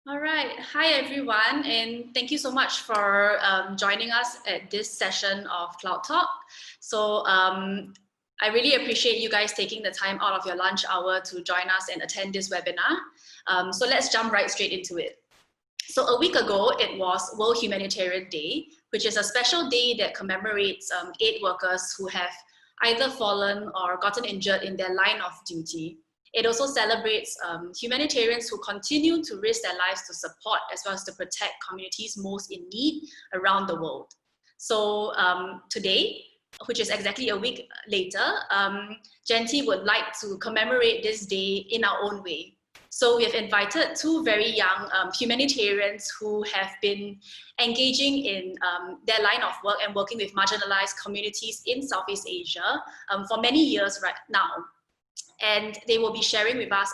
All right. Hi, everyone, and thank you so much for joining us at this session of Cloud Talk. So I really appreciate you guys taking the time out of your lunch hour to join us and attend this webinar. So let's jump right straight into it. So a week ago, it was World Humanitarian Day, which is a special day that commemorates aid workers who have either fallen or gotten injured in their line of duty. It also celebrates humanitarians who continue to risk their lives to support as well as to protect communities most in need around the world. So today, which is exactly a week later, Gen.T would like to commemorate this day in our own way. So we have invited two very young humanitarians who have been engaging in their line of work and working with marginalized communities in Southeast Asia for many years right now. And they will be sharing with us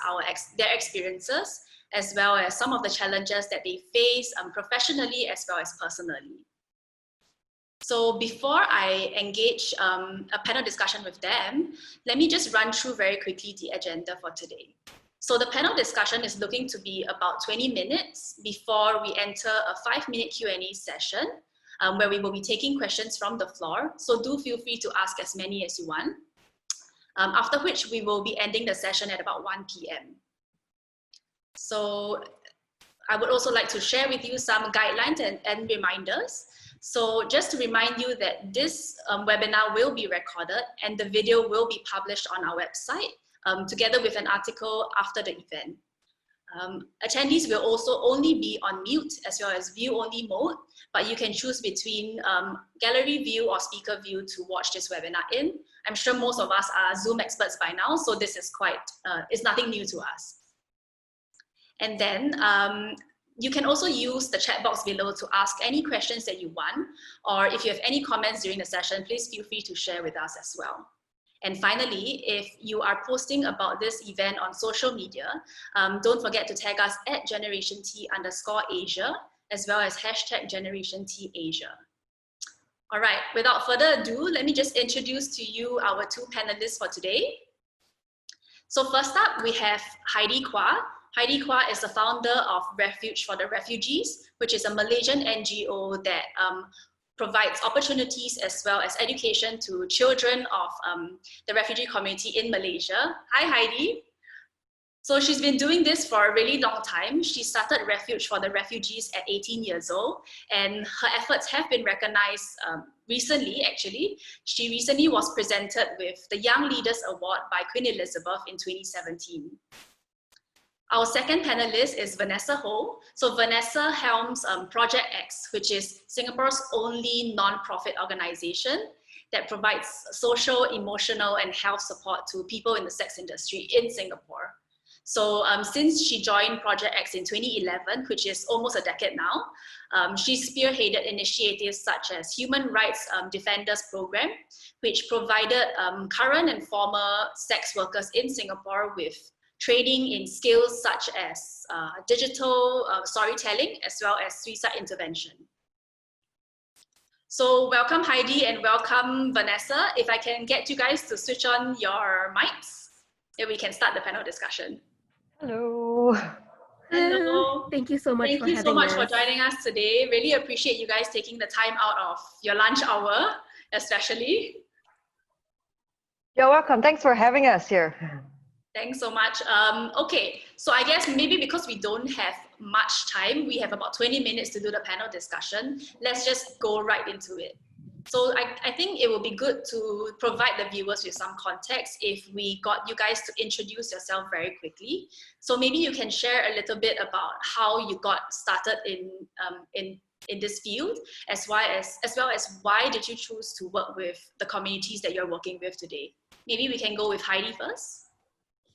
their experiences, as well as some of the challenges that they face professionally as well as personally. So before I engage a panel discussion with them, let me just run through very quickly the agenda for today. So the panel discussion is looking to be about 20 minutes before we enter a 5-minute Q&A session where we will be taking questions from the floor. So do feel free to ask as many as you want. After which we will be ending the session at about 1 p.m. So I would also like to share with you some guidelines and reminders. So just to remind you that this webinar will be recorded and the video will be published on our website together with an article after the event. Attendees will also only be on mute as well as view-only mode, but you can choose between gallery view or speaker view to watch this webinar in. I'm sure most of us are Zoom experts by now, so this is it's nothing new to us. And then you can also use the chat box below to ask any questions that you want, or if you have any comments during the session, please feel free to share with us as well. And finally, if you are posting about this event on social media, don't forget to tag us at @GenerationT_Asia, as well as #GenerationTAsia. All right, without further ado, let me just introduce to you our two panelists for today. So first up, we have Heidi Kwa. Heidi Kwa is the founder of Refuge for the Refugees, which is a Malaysian NGO that provides opportunities as well as education to children of the refugee community in Malaysia. Hi, Heidi. So she's been doing this for a really long time. She started Refuge for the Refugees at 18 years old, and her efforts have been recognized recently, actually. She recently was presented with the Young Leaders Award by Queen Elizabeth in 2017. Our second panelist is Vanessa Ho. So Vanessa helms Project X, which is Singapore's only non-profit organization that provides social, emotional, and health support to people in the sex industry in Singapore. So since she joined Project X in 2011, which is almost a decade now, she's spearheaded initiatives such as Human Rights Defenders Program, which provided current and former sex workers in Singapore with training in skills such as digital storytelling, as well as suicide intervention. So welcome Heidi and welcome Vanessa. If I can get you guys to switch on your mics, then we can start the panel discussion. Hello. Hello. Thank you so much for having us. Thank you so much for joining us today. Really appreciate you guys taking the time out of your lunch hour, especially. You're welcome. Thanks for having us here. Thanks so much. Okay, so I guess maybe because we don't have much time, we have about 20 minutes to do the panel discussion. Let's just go right into it. So I think it would be good to provide the viewers with some context if we got you guys to introduce yourself very quickly. So maybe you can share a little bit about how you got started in this field, as well as why did you choose to work with the communities that you're working with today. Maybe we can go with Heidi first.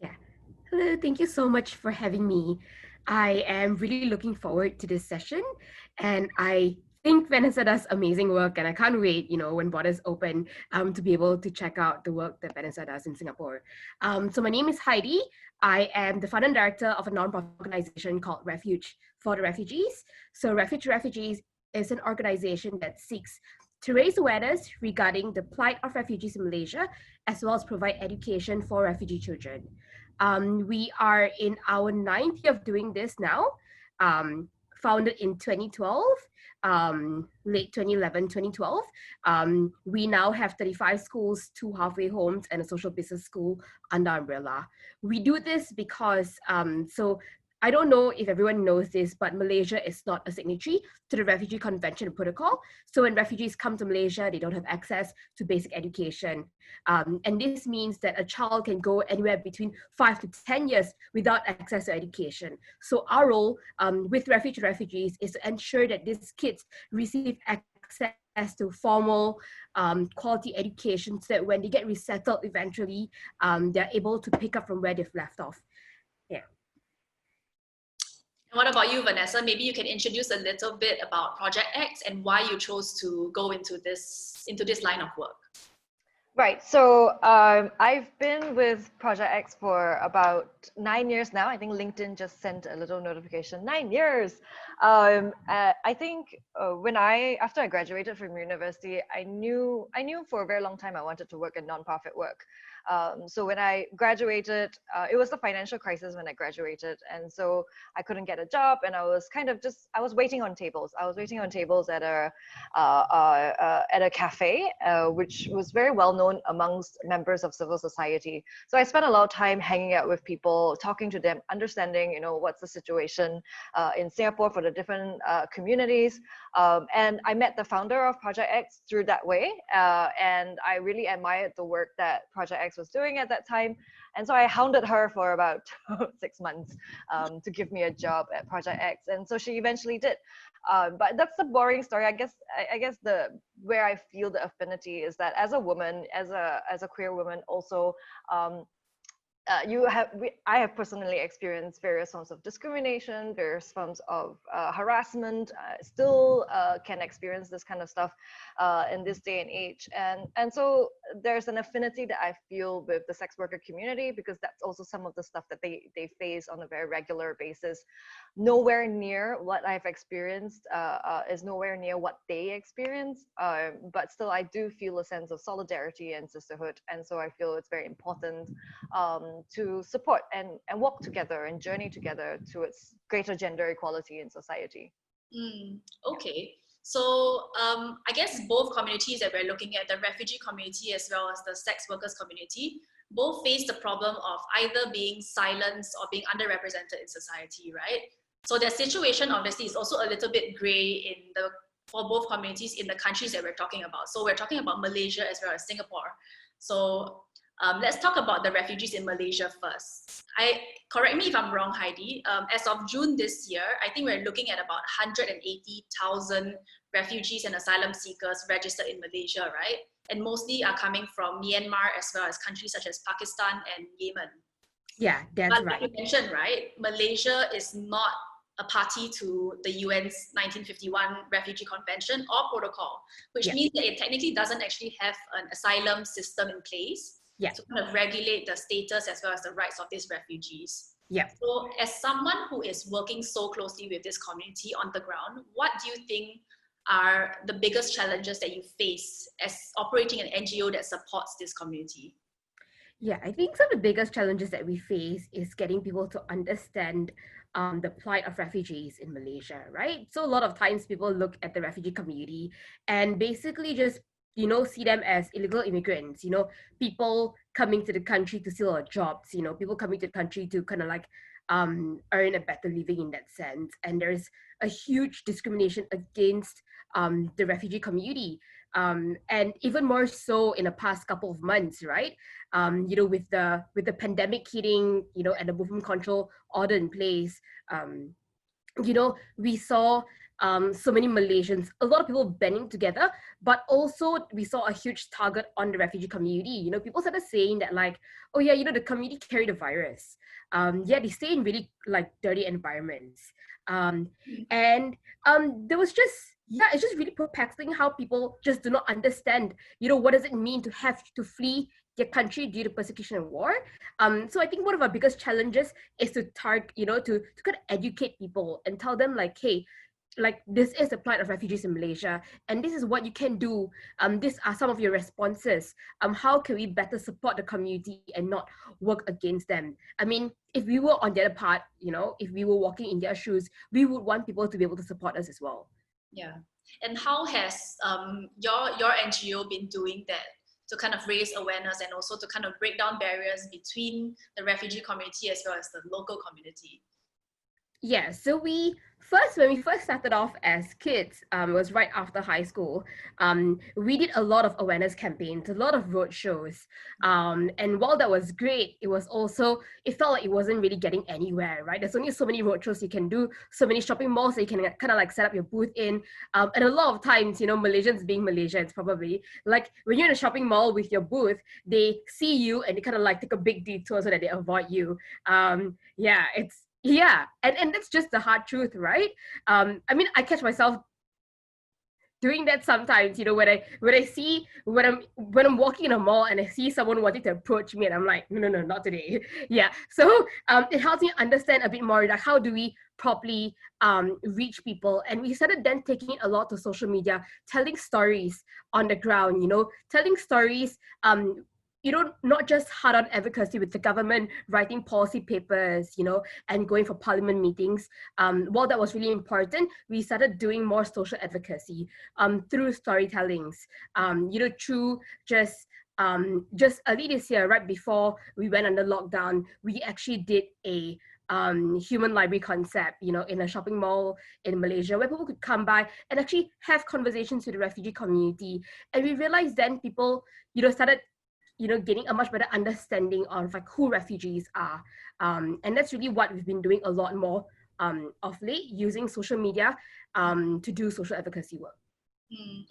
Yeah. Hello, thank you so much for having me. I am really looking forward to this session, and I think Vanessa does amazing work, and I can't wait, when borders open, to be able to check out the work that Vanessa does in Singapore. So my name is Heidi. I am the founder and director of a non-profit organization called Refuge for the Refugees. So Refuge Refugees is an organization that seeks to raise awareness regarding the plight of refugees in Malaysia, as well as provide education for refugee children. We are in our 9th year of doing this now. founded in 2012, late 2011, 2012. We now have 35 schools, 2 halfway homes, and a social business school under umbrella. We do this because, so I don't know if everyone knows this, but Malaysia is not a signatory to the Refugee Convention and Protocol. So when refugees come to Malaysia, they don't have access to basic education. And this means that a child can go anywhere between 5 to 10 years without access to education. So our role with Refuge refugees is to ensure that these kids receive access to formal quality education so that when they get resettled eventually, they're able to pick up from where they've left off. Yeah. And what about you, Vanessa? Maybe you can introduce a little bit about Project X and why you chose to go into this line of work. Right. So I've been with Project X for about 9 years now. I think LinkedIn just sent a little notification. 9 years. I think after I graduated from university, I knew for a very long time I wanted to work in nonprofit work. So when I graduated, it was the financial crisis when I graduated, and so I couldn't get a job, and I was kind of I was waiting on tables. I was waiting on tables at a cafe, which was very well known amongst members of civil society. So I spent a lot of time hanging out with people, talking to them, understanding, what's the situation in Singapore for the different communities. And I met the founder of Project X through that way, and I really admired the work that Project X was doing at that time. And so I hounded her for about 6 months to give me a job at Project X, and so she eventually did. But that's the boring story. I guess where I feel the affinity is that as a woman, as a queer woman, also. I have personally experienced various forms of discrimination, various forms of harassment. Still can experience this kind of stuff in this day and age, and so there's an affinity that I feel with the sex worker community, because that's also some of the stuff that they face on a very regular basis. Nowhere near what I've experienced is nowhere near what they experience, but still I do feel a sense of solidarity and sisterhood, and so I feel it's very important to support and walk together and journey together towards greater gender equality in society. Okay. So I guess both communities that we're looking at, the refugee community as well as the sex workers community, both face the problem of either being silenced or being underrepresented in society, right? So their situation obviously is also a little bit gray for both communities in the countries that we're talking about. So we're talking about Malaysia as well as Singapore. So let's talk about the refugees in Malaysia first. Correct me if I'm wrong, Heidi. As of June this year, I think we're looking at about 180,000 refugees and asylum seekers registered in Malaysia, right? And mostly are coming from Myanmar as well as countries such as Pakistan and Yemen. Yeah, that's but right. Like you mentioned, right? Malaysia is not a party to the UN's 1951 Refugee Convention or Protocol, which means that it technically doesn't actually have an asylum system in place to kind of regulate the status as well as the rights of these refugees. So as someone who is working so closely with this community on the ground, what do you think are the biggest challenges that you face as operating an NGO that supports this community? Yeah, I think some of the biggest challenges that we face is getting people to understand the plight of refugees in Malaysia, right? So a lot of times people look at the refugee community and basically just, see them as illegal immigrants, people coming to the country to steal our jobs, people coming to the country to kind of like earn a better living in that sense. And there's a huge discrimination against the refugee community. And even more so in the past couple of months, right? With the pandemic hitting, and the movement control order in place, we saw so many Malaysians, a lot of people banding together, but also we saw a huge target on the refugee community. People started saying that like, oh yeah, the community carry the virus. They stay in really like dirty environments. There was just, it's just really perplexing how people just do not understand, what does it mean to have to flee their country due to persecution and war. So I think one of our biggest challenges is to to kind of educate people and tell them like, hey, like this is the plight of refugees in Malaysia, and this is what you can do. These are some of your responses. How can we better support the community and not work against them? I mean, if we were on the other part, you know, if we were walking in their shoes, we would want people to be able to support us as well. Yeah. And how has your NGO been doing that to kind of raise awareness and also to kind of break down barriers between the refugee community as well as the local community? Yeah, so when we first started off as kids, it was right after high school. We did a lot of awareness campaigns, a lot of road shows. And while that was great, it felt like it wasn't really getting anywhere, right? There's only so many road shows you can do, so many shopping malls that you can kind of like set up your booth in. And a lot of times, you know, Malaysians being Malaysians, probably like when you're in a shopping mall with your booth, they see you and they kind of like take a big detour so that they avoid you. Yeah, and that's just the hard truth, right? I mean, I catch myself doing that sometimes, you know, when I'm walking in a mall and I see someone wanting to approach me and I'm like, no, not today. Yeah. So it helps me understand a bit more like how do we properly reach people. And we started then taking it a lot to social media, telling stories on the ground, you know, telling stories you know, not just hard-on advocacy with the government, writing policy papers, you know, and going for parliament meetings. While that was really important, we started doing more social advocacy through storytellings, you know, through just early this year, right before we went under lockdown, we actually did a human library concept, you know, in a shopping mall in Malaysia where people could come by and actually have conversations with the refugee community. And we realized then people, you know, started gaining a much better understanding of like who refugees are. And that's really what we've been doing a lot more of late, using social media to do social advocacy work.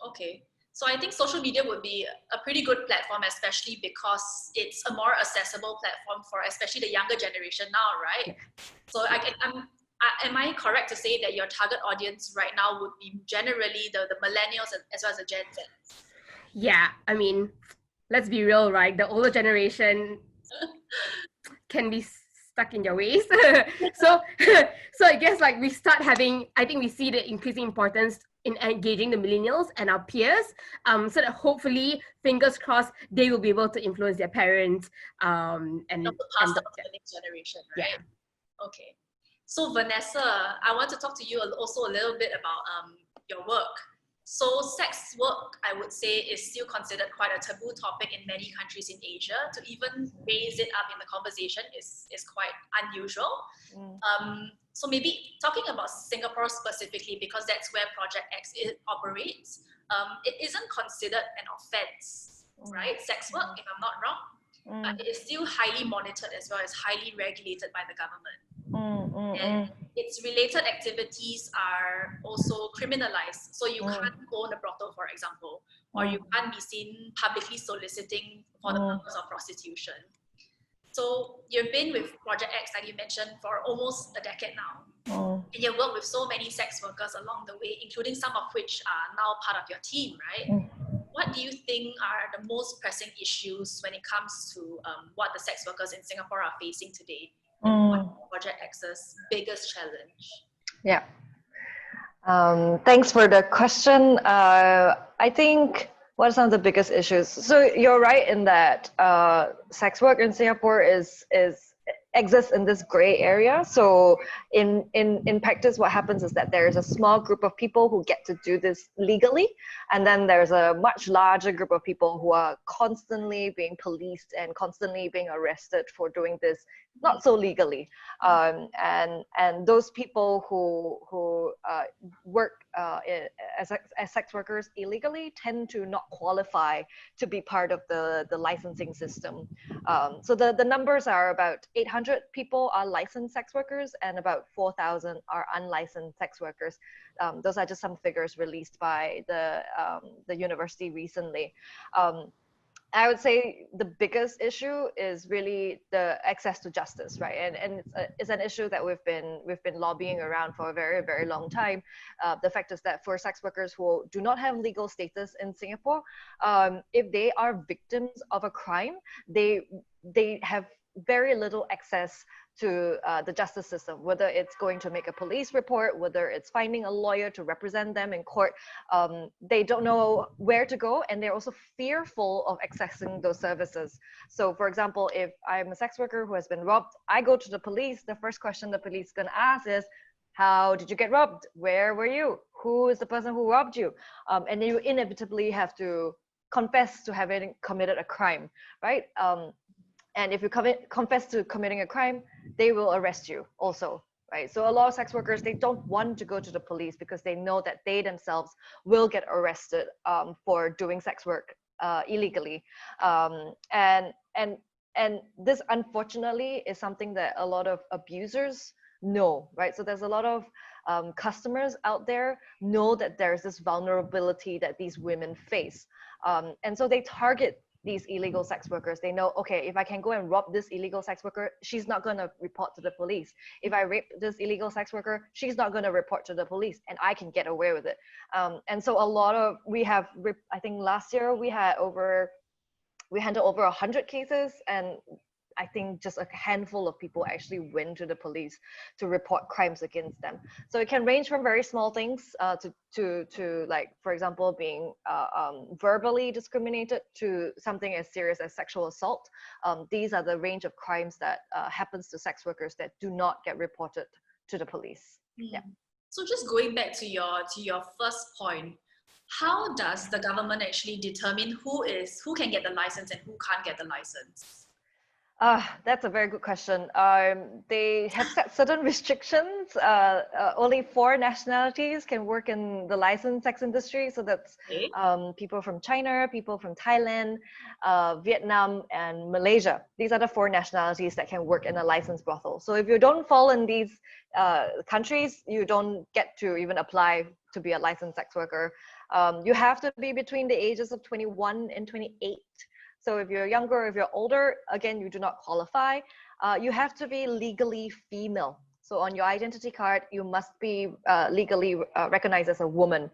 Okay. So I think social media would be a pretty good platform, especially because it's a more accessible platform for especially the younger generation now, right? Yeah. So am I correct to say that your target audience right now would be generally the millennials as well as the Gen Z? Yeah, I mean, let's be real, right? The older generation can be stuck in their ways. so I guess like we start having, I think we see the increasing importance in engaging the millennials and our peers, so that hopefully, fingers crossed, they will be able to influence their parents and pass on to the next generation, right? Yeah. Okay. So Vanessa, I want to talk to you also a little bit about your work. So sex work, I would say, is still considered quite a taboo topic in many countries in Asia. To even raise it up in the conversation is quite unusual. So maybe talking about Singapore specifically, because that's where Project X operates, it isn't considered an offense, right? Sex work, if I'm not wrong. But it is still highly monitored as well as highly regulated by the government. And its related activities are also criminalized. So you can't own a brothel, for example, or you can't be seen publicly soliciting for the purpose of prostitution. So you've been with Project X, like you mentioned, for almost a decade now. And you've worked with so many sex workers along the way, including some of which are now part of your team, right? What do you think are the most pressing issues when it comes to what the sex workers in Singapore are facing today? What Project X's biggest challenge? Yeah. Thanks for the question. I think what are some of the biggest issues? So you're right in that sex work in Singapore exists in this gray area. So in practice, what happens is that there is a small group of people who get to do this legally, and then there's a much larger group of people who are constantly being policed and constantly being arrested for doing this not so legally. And those people who work as sex workers illegally tend to not qualify to be part of the licensing system. So the numbers are about 800 people are licensed sex workers and about 4,000 are unlicensed sex workers. Those are just some figures released by the university recently. I would say the biggest issue is really the access to justice, right? And it's an issue that we've been lobbying around for a very, very long time. The fact is that for sex workers who do not have legal status in Singapore, if they are victims of a crime, they have very little access to the justice system, whether it's going to make a police report, whether it's finding a lawyer to represent them in court. They don't know where to go, and they're also fearful of accessing those services. So for example, if I'm a sex worker who has been robbed, I go to the police, the first question the police is going to ask is, how did you get robbed? Where were you? Who is the person who robbed you? And you inevitably have to confess to having committed a crime, right? And if you confess to committing a crime, they will arrest you also, right? So a lot of sex workers, they don't want to go to the police because they know that they themselves will get arrested for doing sex work illegally. And this, unfortunately, is something that a lot of abusers know, right? So there's a lot of customers out there know that there's this vulnerability that these women face. And so they target these illegal sex workers. They know, okay, if I can go and rob this illegal sex worker, she's not going to report to the police. If I rape this illegal sex worker, she's not going to report to the police, and I can get away with it. And so I think last year we handled over 100 cases, and I think just a handful of people actually went to the police to report crimes against them. So it can range from very small things to like, for example, being verbally discriminated, to something as serious as sexual assault. These are the range of crimes that happens to sex workers that do not get reported to the police. Yeah. So just going back to your first point, how does the government actually determine who can get the license and who can't get the license? That's a very good question. They have set certain restrictions. Only 4 nationalities can work in the licensed sex industry. So that's people from China, people from Thailand, Vietnam, and Malaysia. These are the 4 nationalities that can work in a licensed brothel. So if you don't fall in these countries, you don't get to even apply to be a licensed sex worker. You have to be between the ages of 21 and 28. So if you're younger, if you're older, again, you do not qualify. You have to be legally female. So on your identity card, you must be legally recognized as a woman.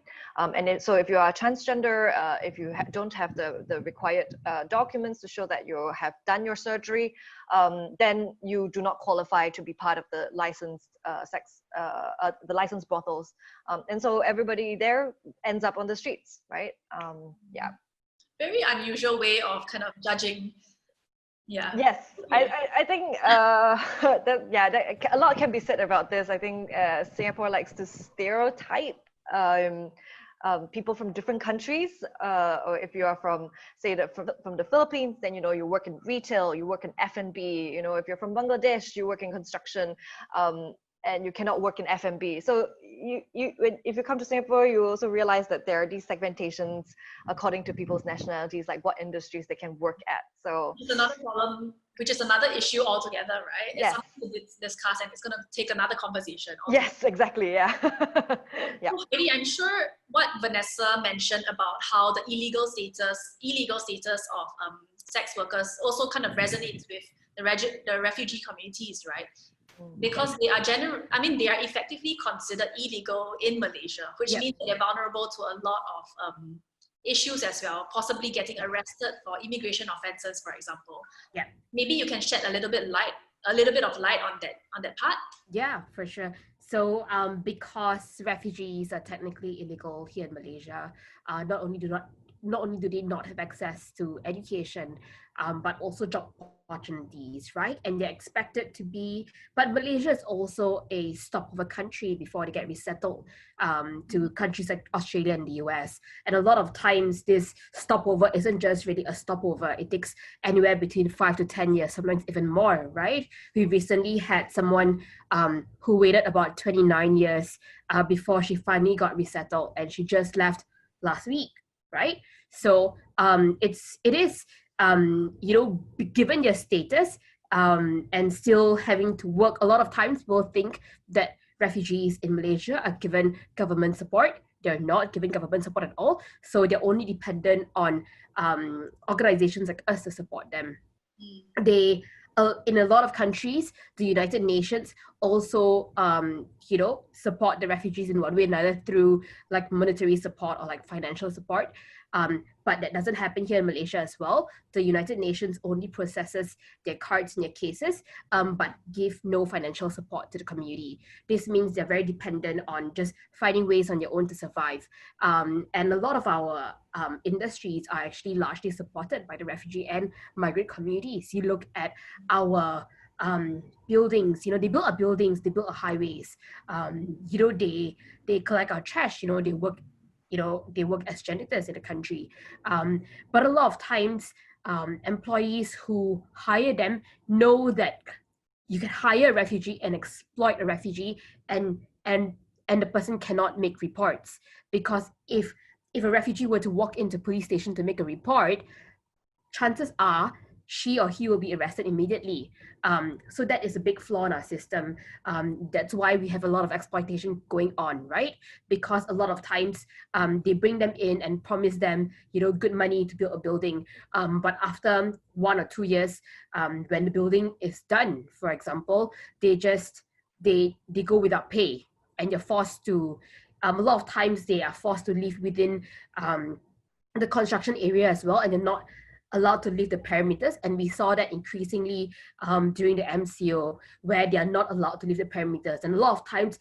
So if you are transgender, if you don't have the required documents to show that you have done your surgery, then you do not qualify to be part of the licensed the licensed brothels. And so everybody there ends up on the streets, right? Yeah. Very unusual way of kind of judging. Yeah. Yes, I think that a lot can be said about this. I think Singapore likes to stereotype people from different countries. Or if you are from, say, from the Philippines, then you work in retail, you work in F&B. If you're from Bangladesh, you work in construction. And you cannot work in F&B. So if you come to Singapore, you also realize that there are these segmentations according to people's nationalities, like what industries they can work at. So it's another problem, which is another issue altogether, right? Yes. It's something to discuss, and it's going to take another conversation. Altogether. Yes, exactly. Yeah. Yeah. So, Heidi, I'm sure what Vanessa mentioned about how the illegal status of sex workers also kind of resonates with the refugee communities, right? Because they are they are effectively considered illegal in Malaysia, which means that they're vulnerable to a lot of issues as well, possibly getting arrested for immigration offenses, for example. Yeah. Maybe you can shed a little bit of light on that part. Yeah, for sure. So because refugees are technically illegal here in Malaysia, not only do they not have access to education, but also job opportunities, right? And they're expected to be, but Malaysia is also a stopover country before they get resettled to countries like Australia and the US. And a lot of times this stopover isn't just really a stopover. It takes anywhere between 5 to 10 years, sometimes even more, right? We recently had someone who waited about 29 years before she finally got resettled, and she just left last week, right? So it is given their status and still having to work, a lot of times we'll think that refugees in Malaysia are given government support. They're not given government support at all. So they're only dependent on organizations like us to support them. They, in a lot of countries, the United Nations also, support the refugees in one way or another through like monetary support or like financial support. But that doesn't happen here in Malaysia as well. The United Nations only processes their cards and their cases, but give no financial support to the community. This means they're very dependent on just finding ways on their own to survive. And a lot of our industries are actually largely supported by the refugee and migrant communities. You look at our buildings, they build our buildings, they build our highways, they collect our trash, they work as janitors in the country. But a lot of times, employees who hire them know that you can hire a refugee and exploit a refugee, and the person cannot make reports, because if a refugee were to walk into police station to make a report, chances are she or he will be arrested immediately. So that is a big flaw in our system. That's why we have a lot of exploitation going on, right? Because a lot of times they bring them in and promise them, good money to build a building. But after 1 or 2 years, when the building is done, for example, they go without pay, and you're forced to. A lot of times they are forced to live within the construction area as well, and they're not allowed to leave the perimeters. And we saw that increasingly during the MCO, where they are not allowed to leave the perimeters. And a lot of times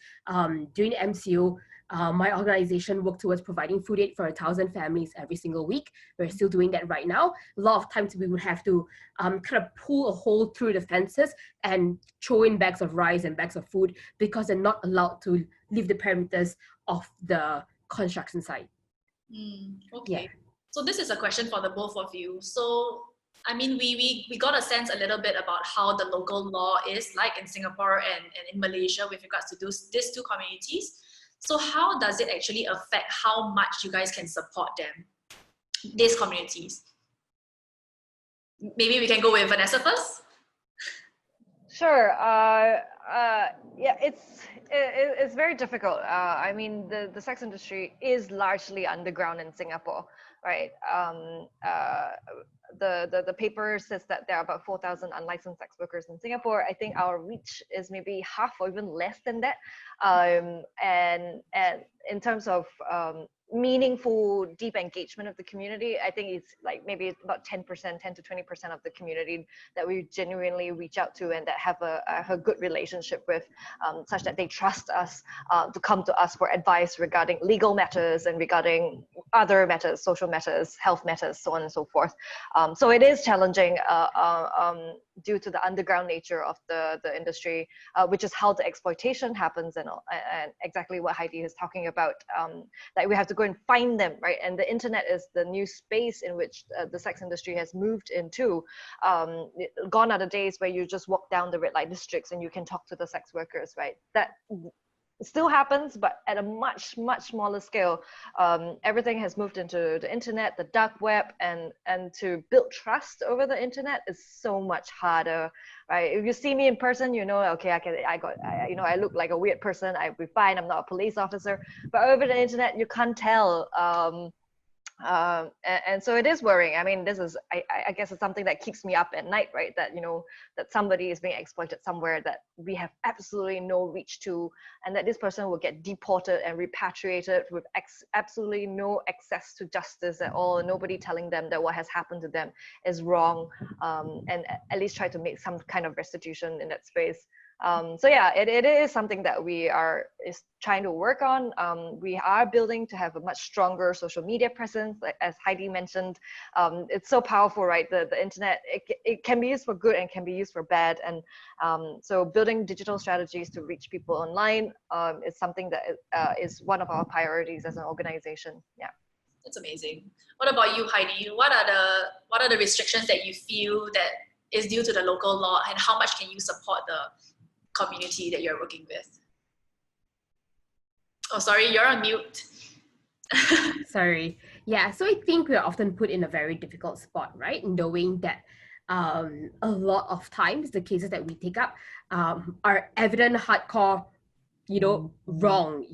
during the MCO, my organization worked towards providing food aid for 1,000 families every single week. We're still doing that right now. A lot of times we would have to kind of pull a hole through the fences and throw in bags of rice and bags of food, because they're not allowed to leave the perimeters of the construction site. Okay. Yeah. So this is a question for the both of you. So, I mean, we got a sense a little bit about how the local law is like in Singapore and in Malaysia with regards to these two communities. So how does it actually affect how much you guys can support them, these communities? Maybe we can go with Vanessa first. Sure. Yeah, it's very difficult. I mean, the sex industry is largely underground in Singapore, right? The paper says that there are about 4,000 unlicensed sex workers in Singapore. I think our reach is maybe half or even less than that. And in terms of meaningful, deep engagement of the community, I think it's like maybe about 10%, 10 to 20% of the community that we genuinely reach out to and that have a good relationship with, such that they trust us to come to us for advice regarding legal matters and regarding other matters, social matters, health matters, so on and so forth. So it is challenging due to the underground nature of the industry, which is how the exploitation happens, and exactly what Heidi is talking about, that we have to go and find them, right? And the internet is the new space in which the sex industry has moved into. Gone are the days where you just walk down the red light districts and you can talk to the sex workers, right? That still happens, but at a much smaller scale. Everything has moved into the internet, the dark web, and to build trust over the internet is so much harder, right? If you see me in person, okay, I look like a weird person, I'll be fine, I'm not a police officer. But over the internet, you can't tell. And so it is worrying. I mean, this is, I guess it's something that keeps me up at night, right? That, that somebody is being exploited somewhere that we have absolutely no reach to, and that this person will get deported and repatriated with absolutely no access to justice at all. Nobody telling them that what has happened to them is wrong, and at least try to make some kind of restitution in that space. So yeah, it is something that we is trying to work on. We are building to have a much stronger social media presence, like, as Heidi mentioned. It's so powerful, right? The internet, it can be used for good and can be used for bad. And so building digital strategies to reach people online is something that is one of our priorities as an organization. Yeah. That's amazing. What about you, Heidi? What are the restrictions that you feel that is due to the local law, and how much can you support the community that you're working with? Oh, sorry, you're on mute. Sorry. Yeah, so I think we're often put in a very difficult spot, right? Knowing that a lot of times the cases that we take up are evident, hardcore, wrong.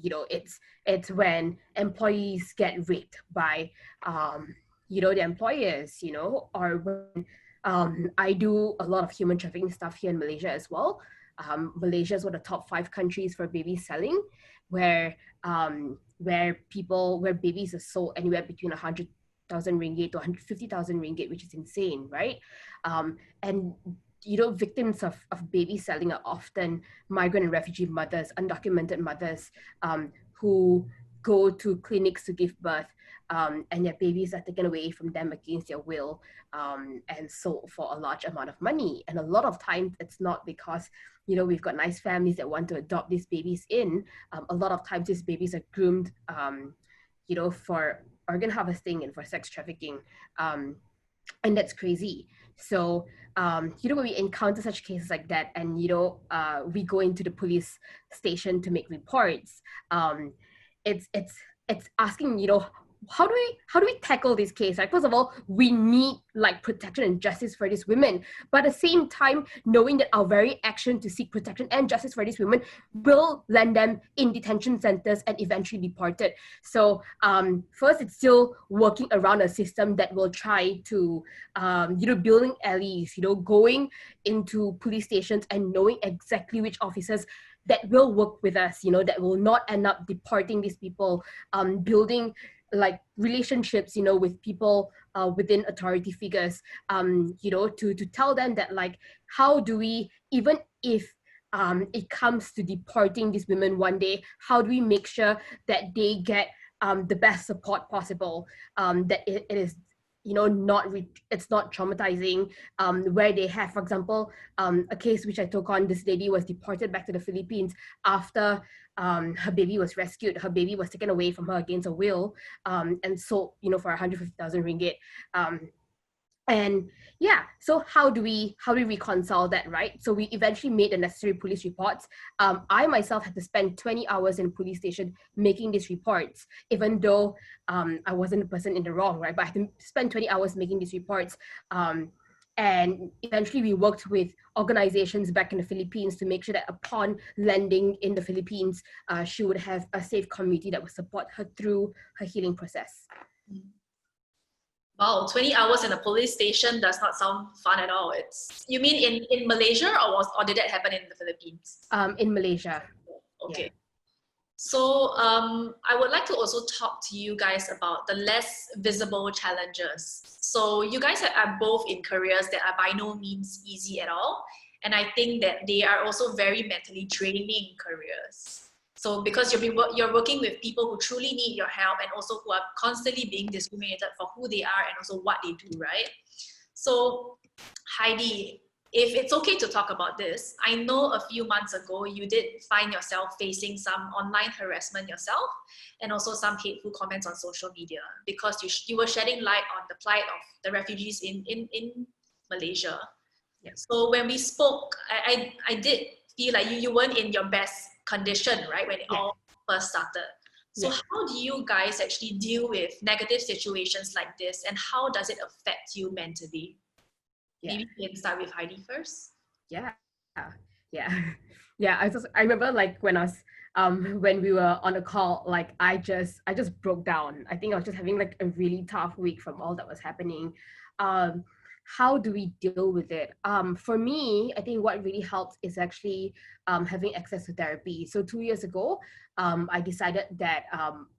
It's when employees get raped by, the employers, or when I do a lot of human trafficking stuff here in Malaysia as well. Malaysia is one of the top 5 countries for baby selling, where babies are sold anywhere between 100,000 ringgit to 150,000 ringgit, which is insane, right? And victims of baby selling are often migrant and refugee mothers, undocumented mothers, who go to clinics to give birth, and their babies are taken away from them against their will, and sold for a large amount of money. And a lot of times it's not because we've got nice families that want to adopt these babies in. A lot of times these babies are groomed for organ harvesting and for sex trafficking, and that's crazy. So when we encounter such cases like that, and we go into the police station to make reports, it's asking, how do we tackle this case? Like, first of all, we need like protection and justice for these women, but at the same time, knowing that our very action to seek protection and justice for these women will land them in detention centers and eventually deported. So first, it's still working around a system that will try to building alleys, going into police stations and knowing exactly which officers that will work with us, that will not end up deporting these people, building like relationships, with people within authority figures, to tell them that, like, how do we, even if it comes to deporting these women one day, how do we make sure that they get the best support possible, that it is it's not traumatizing, where they have, for example, a case which I took on. This lady was deported back to the Philippines after her baby was rescued. Her baby was taken away from her against her will, and sold, for 150,000 ringgit. And yeah, so how do we reconcile that, right? So we eventually made the necessary police reports. I myself had to spend 20 hours in a police station making these reports, even though I wasn't the person in the wrong, right? But I had to spend 20 hours making these reports. And eventually we worked with organizations back in the Philippines to make sure that upon landing in the Philippines, she would have a safe community that would support her through her healing process. Wow, 20 hours in a police station does not sound fun at all. You mean in Malaysia, or did that happen in the Philippines? In Malaysia. Okay. Yeah. So I would like to also talk to you guys about the less visible challenges. So you guys are both in careers that are by no means easy at all. And I think that they are also very mentally draining careers. So because you're working with people who truly need your help, and also who are constantly being discriminated for who they are and also what they do, right? So Heidi, if it's okay to talk about this, I know a few months ago you did find yourself facing some online harassment yourself, and also some hateful comments on social media, because you were shedding light on the plight of the refugees in Malaysia. Yeah. So when we spoke, I did feel like you weren't in your best condition, right, when it all first started. So how do you guys actually deal with negative situations like this, and how does it affect you mentally? Maybe we can start with Heidi first. Yeah. I remember, like, when I was when we were on a call, like I just broke down. I think I was just having like a really tough week from all that was happening. How do we deal with it? For me, I think what really helps is actually having access to therapy. So 2 years ago, I decided that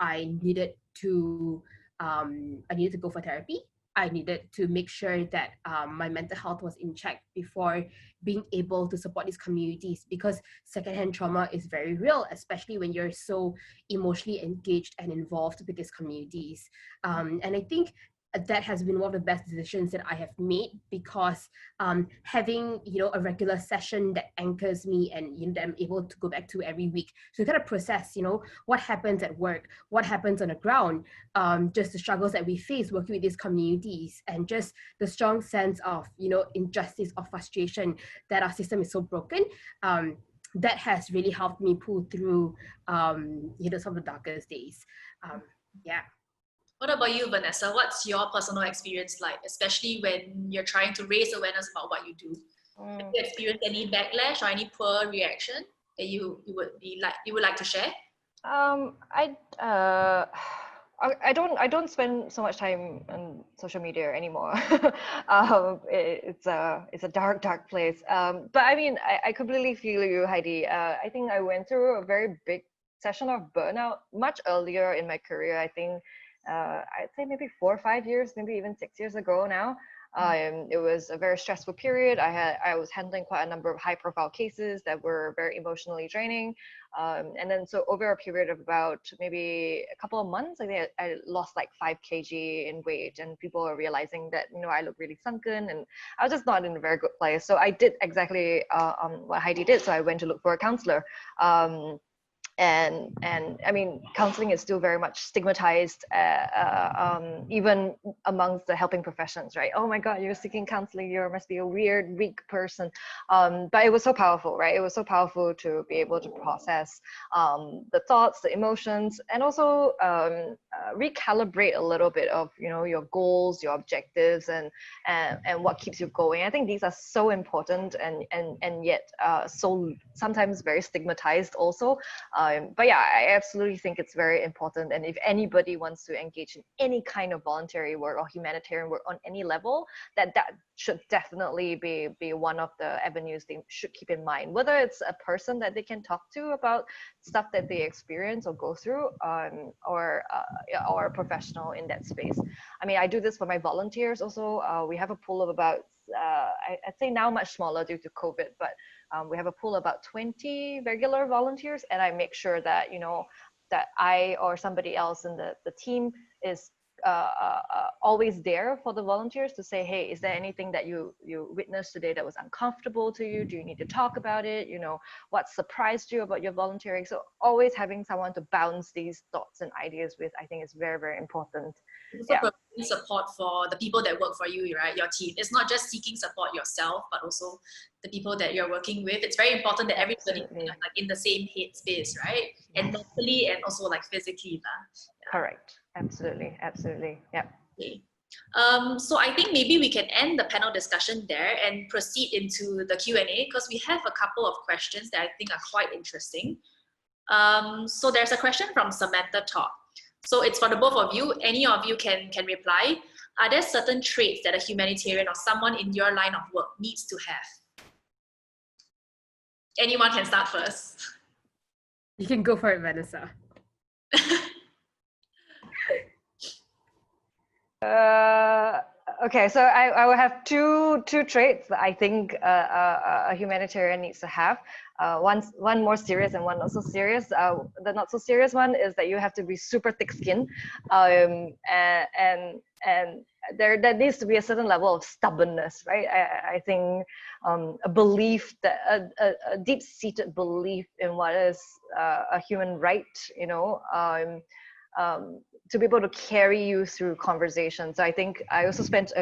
I needed to go for therapy. I needed to make sure that my mental health was in check before being able to support these communities, because secondhand trauma is very real, especially when you're so emotionally engaged and involved with these communities. And I think that has been one of the best decisions that I have made, because having a regular session that anchors me and that I'm able to go back to every week, so kind of process what happens at work, what happens on the ground, just the struggles that we face working with these communities, and just the strong sense of injustice or frustration that our system is so broken. That has really helped me pull through some of the darkest days. What about you, Vanessa? What's your personal experience like, especially when you're trying to raise awareness about what you do? Have you experienced any backlash or any poor reaction that you would like to share? I don't spend so much time on social media anymore. It's a dark place. But I mean, I completely feel you, Heidi. I think I went through a very big session of burnout much earlier in my career. I think I'd say maybe 4 or 5 years, maybe even 6 years ago now. It was a very stressful period. I was handling quite a number of high profile cases that were very emotionally draining. And then so over a period of about maybe a couple of months, I think I lost like 5 kg in weight, and people were realizing that, you know, I look really sunken and I was just not in a very good place. So I did exactly what Heidi did. So I went to look for a counselor. And I mean, counseling is still very much stigmatized, even amongst the helping professions, right? Oh my God, you're seeking counseling, you must be a weird, weak person. But it was so powerful, right? It was so powerful to be able to process the thoughts, the emotions, and also recalibrate a little bit of, you know, your goals, your objectives, and what keeps you going. I think these are so important, and yet so sometimes very stigmatized also. But yeah, I absolutely think it's very important. And if anybody wants to engage in any kind of voluntary work or humanitarian work on any level, that should definitely be one of the avenues they should keep in mind. Whether it's a person that they can talk to about stuff that they experience or go through, or a professional in that space. I mean, I do this for my volunteers also. We have a pool of about, I'd say now much smaller due to COVID, but we have a pool of about 20 regular volunteers, and I make sure that, you know, that I or somebody else in the team is always there for the volunteers to say, hey, is there anything that you witnessed today that was uncomfortable to you? Do you need to talk about it? You know, what surprised you about your volunteering? So always having someone to bounce these thoughts and ideas with, I think, is very, very important. Also providing support for the people that work for you, right? Your team. It's not just seeking support yourself, but also the people that you're working with. It's very important that everybody is like in the same headspace, right? And mentally and also like physically. Yeah. Correct. Absolutely. Absolutely. Yeah. Okay. So I think maybe we can end the panel discussion there and proceed into the Q&A, because we have a couple of questions that I think are quite interesting. So there's a question from Samantha Todd. So it's for the both of you. Any of you can reply. Are there certain traits that a humanitarian or someone in your line of work needs to have? Anyone can start first. You can go for it, Vanessa. Okay, so I will have two traits that I think a humanitarian needs to have. One more serious and one not so serious. The not so serious one is that you have to be super thick-skinned, and there needs to be a certain level of stubbornness, right? I think a belief that a deep-seated belief in what is a human right, you know. To be able to carry you through conversations. So I think I also spent,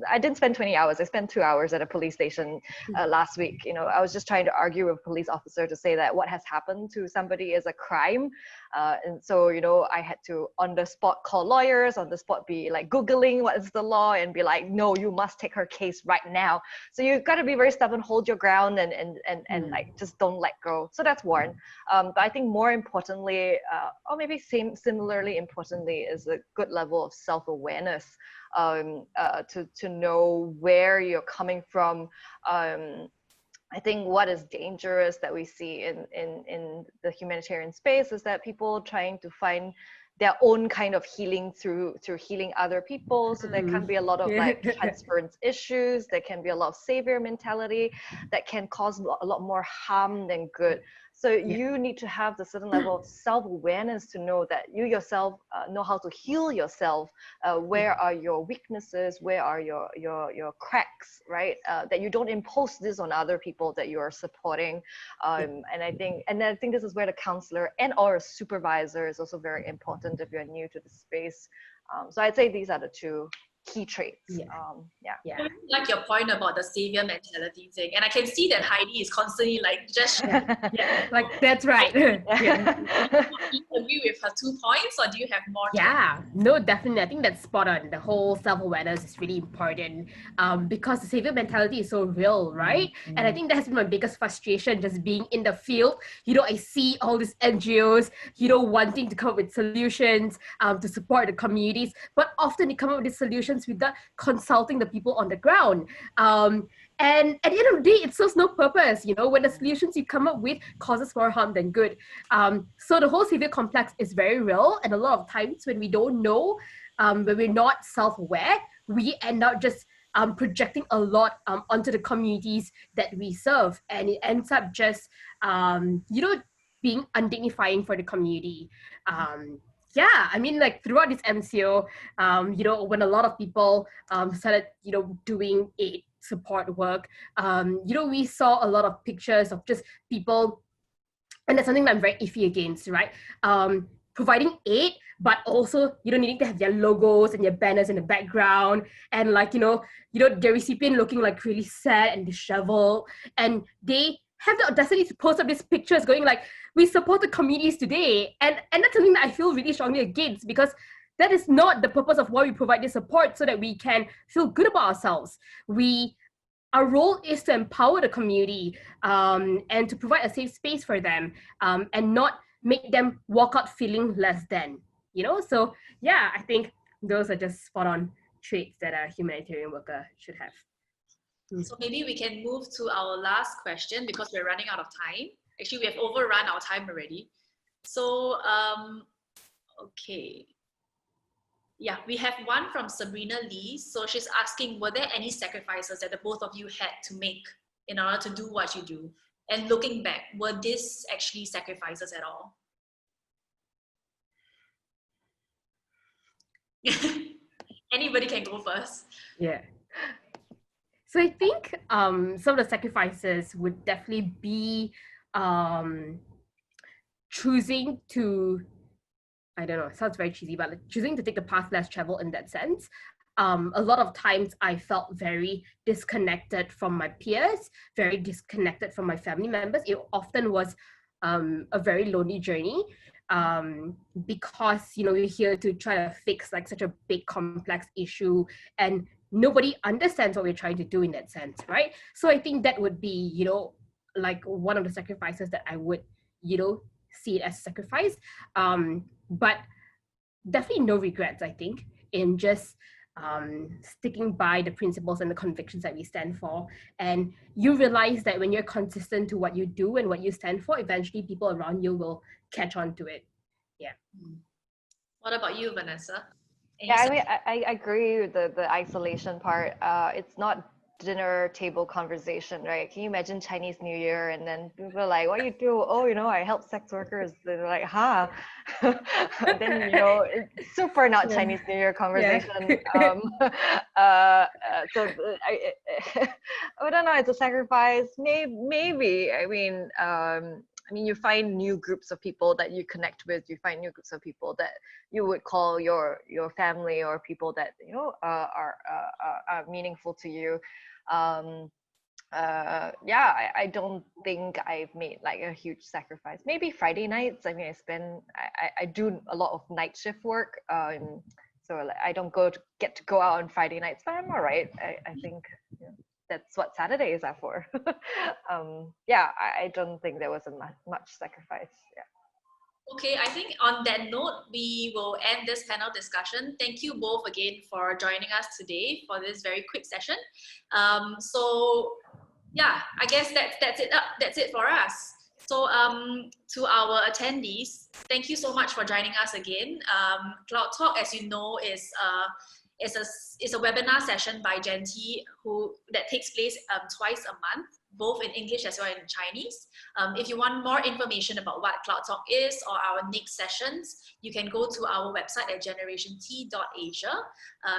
I didn't spend 20 hours, I spent 2 hours at a police station last week. You know, I was just trying to argue with a police officer to say that what has happened to somebody is a crime. And so, you know, I had to on the spot call lawyers, on the spot be like Googling what is the law and be like, no, you must take her case right now. So you've got to be very stubborn, hold your ground, and like just don't let go. So that's one. But I think more importantly, or maybe similarly importantly, is a good level of self-awareness, to know where you're coming from. I think what is dangerous that we see in the humanitarian space is that people trying to find their own kind of healing through healing other people. So there can be a lot of like transference issues. There can be a lot of savior mentality that can cause a lot more harm than good. So you need to have the certain level of self-awareness to know that you yourself know how to heal yourself. Where are your weaknesses? Where are your cracks, right? That you don't impose this on other people that you are supporting. And I think this is where the counselor and or a supervisor is also very important if you're new to the space. So I'd say these are the two. key traits. Yeah. Yeah. Yeah. I really like your point about the savior mentality thing, and I can see that Heidi is constantly like just Yeah, like that's right. Yeah. Do you agree with her 2 points, or do you have more? Yeah, no, definitely. I think that's spot on. The whole self-awareness is really important because the savior mentality is so real, right? And I think that has been my biggest frustration just being in the field. I see all these NGOs, wanting to come up with solutions to support the communities, but often they come up with these solutions without consulting the people on the ground. And at the end of the day, it serves no purpose, when the solutions you come up with causes more harm than good. So the whole savior complex is very real, and a lot of times when we don't know, when we're not self-aware, we end up just projecting a lot onto the communities that we serve, and it ends up just being undignifying for the community. Yeah, I mean, like throughout this MCO, when a lot of people started, doing aid support work, we saw a lot of pictures of just people, and that's something that I'm very iffy against, right? Providing aid, but also needing to have their logos and their banners in the background, and like the recipient looking like really sad and disheveled, and they have the audacity to post up these pictures going like, we support the communities today, and that's something that I feel really strongly against, because that is not the purpose of why we provide this support, so that we can feel good about ourselves. Our role is to empower the community and to provide a safe space for them, and not make them walk out feeling less than, So yeah, I think those are just spot on traits that a humanitarian worker should have. So maybe we can move to our last question, because we're running out of time. Actually, we have overrun our time already. So, okay. Yeah, we have one from Sabrina Lee. So she's asking, were there any sacrifices that the both of you had to make in order to do what you do? And looking back, were these actually sacrifices at all? Anybody can go first. Yeah. So I think some of the sacrifices would definitely be choosing to, I don't know, it sounds very cheesy, but like choosing to take the path less traveled in that sense. A lot of times I felt very disconnected from my peers, very disconnected from my family members. It often was a very lonely journey, because we're here to try to fix like such a big complex issue, and nobody understands what we're trying to do in that sense, right? So I think that would be like one of the sacrifices that I would see it as a sacrifice, but definitely no regrets, I think, in just sticking by the principles and the convictions that we stand for. And you realize that when you're consistent to what you do and what you stand for, eventually people around you will catch on to it. Yeah. What about you, Vanessa? Yeah, I mean, I agree with the isolation part. It's not dinner table conversation, right? Can you imagine Chinese New Year and then people are like, what do you do? Oh, I help sex workers. They're like, huh? Then, it's super not Chinese New Year conversation. Yeah. So I don't know, it's a sacrifice. Maybe. I mean, you find new groups of people that you connect with. You find new groups of people that you would call your family, or people that are meaningful to you. Yeah, I don't think I've made like a huge sacrifice. Maybe Friday nights. I mean, I do a lot of night shift work. So like, I don't get to go out on Friday nights, but I'm all right. I think that's what Saturdays are for. Yeah, I don't think there was a much sacrifice. Yeah. Okay, I think on that note, we will end this panel discussion. Thank you both again for joining us today for this very quick session. So yeah, I guess that's it. That's it for us. So to our attendees, thank you so much for joining us again. Cloud Talk, as you know, is a webinar session by Gen.T that takes place twice a month, both in English as well as in Chinese. If you want more information about what Cloud Talk is or our next sessions, you can go to our website at generationT.asia.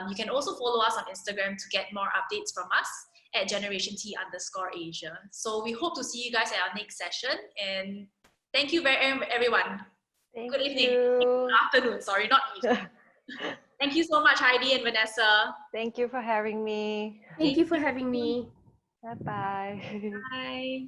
You can also follow us on Instagram to get more updates from us at generationT_Asia. So we hope to see you guys at our next session, and thank you everyone. Good evening. Good afternoon, sorry, not evening. Thank you so much, Heidi and Vanessa. Thank you for having me. Thank you for having me. Bye-bye. Bye.